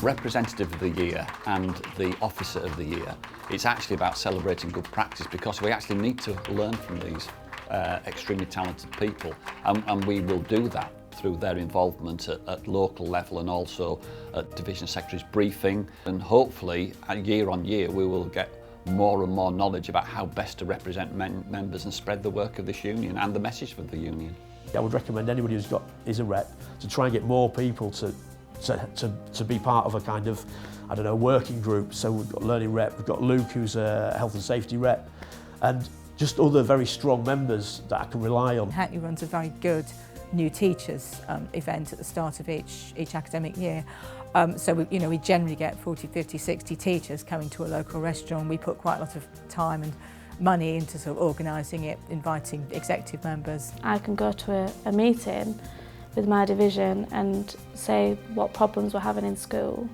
Representative of the Year and the Officer of the Year, it's actually about celebrating good practice, because we actually need to learn from these extremely talented people, and we will do that through their involvement at local level and also at Division Secretary's briefing, and hopefully year on year we will get more and more knowledge about how best to represent members and spread the work of this union and the message of the union. I would recommend anybody is a rep to try and get more people to be part of a kind of, I don't know, working group. So we've got Learning Rep, we've got Luke, who's a Health and Safety Rep, and just other very strong members that I can rely on. Hackney runs a very good new teachers event at the start of each academic year. So we generally get 40, 50, 60 teachers coming to a local restaurant. We put quite a lot of time and money into sort of organising it, inviting executive members. I can go to a meeting with my division and say what problems we're having in school,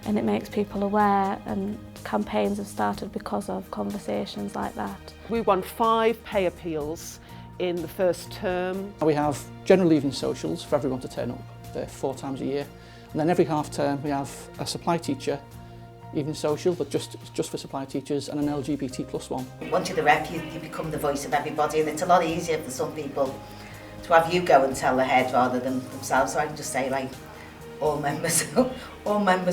and it makes people aware, and campaigns have started because of conversations like that. We won 5 pay appeals in the first term. We have general leaving socials for everyone to turn up. They're 4 times a year. And then every half term we have a supply teacher evening social, but just for supply teachers, and an LGBT+ one. Once you're the rep, you become the voice of everybody, and it's a lot easier for some people to have you go and tell the head rather than themselves. So I can just say, like, all members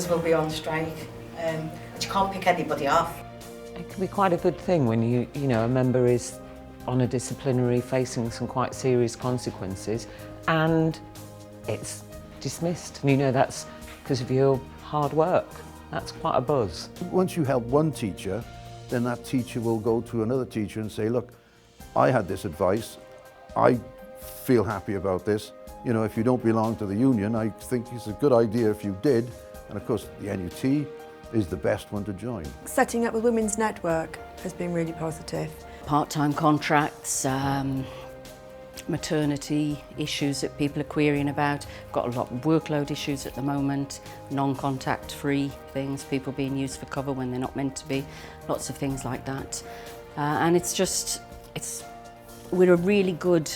will be on strike, but you can't pick anybody off. It can be quite a good thing when you know a member is on a disciplinary, facing some quite serious consequences, and it's dismissed. And that's because of your hard work. That's quite a buzz. Once you help one teacher, then that teacher will go to another teacher and say, look, I had this advice, I feel happy about this. If you don't belong to the union, I think it's a good idea if you did. And of course, the NUT is the best one to join. Setting up the Women's Network has been really positive. Part-time contracts, maternity issues that people are querying about. Got a lot of workload issues at the moment, non-contact free things, people being used for cover when they're not meant to be, lots of things like that. And we're a really good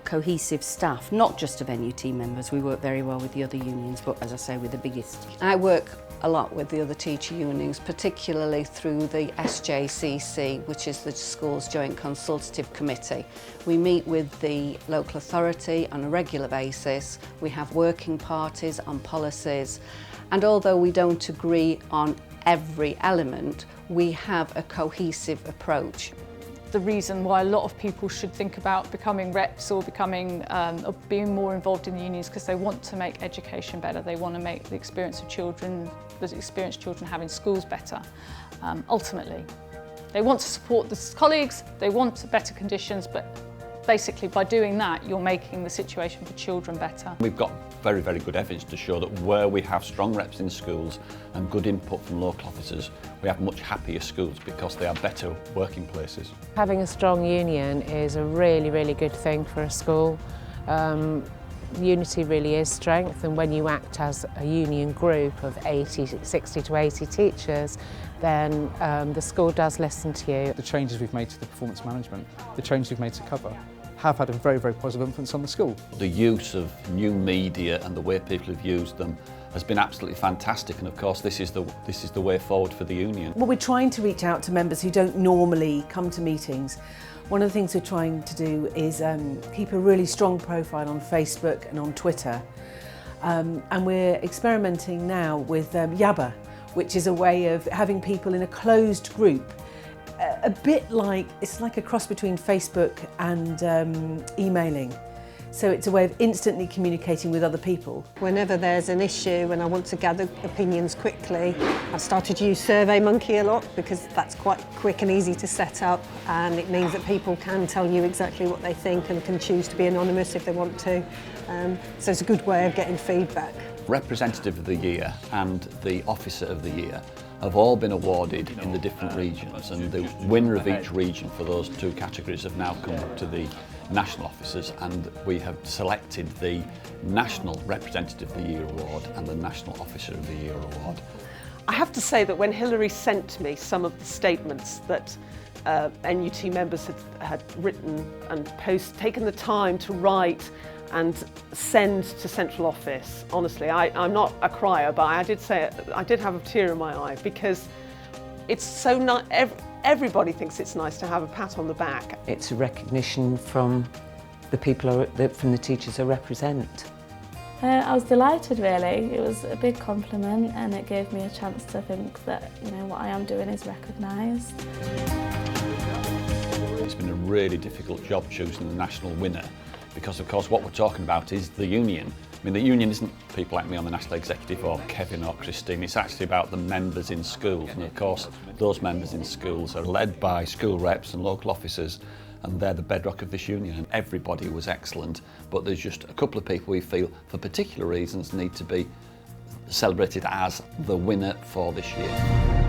cohesive staff, not just of NUT members. We work very well with the other unions, but as I say, we're the biggest. I work a lot with the other teacher unions, particularly through the SJCC, which is the Schools Joint Consultative Committee. We meet with the local authority on a regular basis. We have working parties on policies, and although we don't agree on every element, we have a cohesive approach. The reason why a lot of people should think about becoming reps or or being more involved in the unions, because they want to make education better. They want to make the experience of children, the experienced children having schools better. Ultimately, they want to support the colleagues, they want better conditions, but basically by doing that, you're making the situation for children better. We've got very, very good evidence to show that where we have strong reps in schools and good input from local officers, we have much happier schools because they are better working places. Having a strong union is a really, really good thing for a school. Unity really is strength, and when you act as a union group of 60 to 80 teachers, then the school does listen to you. The changes we've made to the performance management, the changes we've made to cover, have had a very, very positive influence on the school. The use of new media and the way people have used them has been absolutely fantastic, and of course this is the way forward for the union. Well, we're trying to reach out to members who don't normally come to meetings. One of the things we're trying to do is keep a really strong profile on Facebook and on Twitter, and we're experimenting now with Yabba, which is a way of having people in a closed group. A bit like, it's like a cross between Facebook and emailing. So it's a way of instantly communicating with other people. Whenever there's an issue and I want to gather opinions quickly, I've started to use SurveyMonkey a lot because that's quite quick and easy to set up, and it means that people can tell you exactly what they think and can choose to be anonymous if they want to. So it's a good way of getting feedback. Representative of the Year and the Officer of the Year have all been awarded in the different regions, and the winner of each region for those 2 categories have now come to the national officers, and we have selected the National Representative of the Year Award and the National Officer of the Year Award. I have to say that when Hilary sent me some of the statements that NUT members had written and taken the time to write and send to central office. Honestly, I'm not a crier, but I did have a tear in my eye, because it's so nice. Everybody thinks it's nice to have a pat on the back. It's a recognition from the people, from the teachers I represent. I was delighted, really. It was a big compliment, and it gave me a chance to think that, you know, what I am doing is recognised. It's been a really difficult job choosing the national winner, because of course what we're talking about is the union. I mean, the union isn't people like me on the national executive or Kevin or Christine, it's actually about the members in schools, and of course those members in schools are led by school reps and local officers, and they're the bedrock of this union. And everybody was excellent, but there's just a couple of people we feel for particular reasons need to be celebrated as the winner for this year.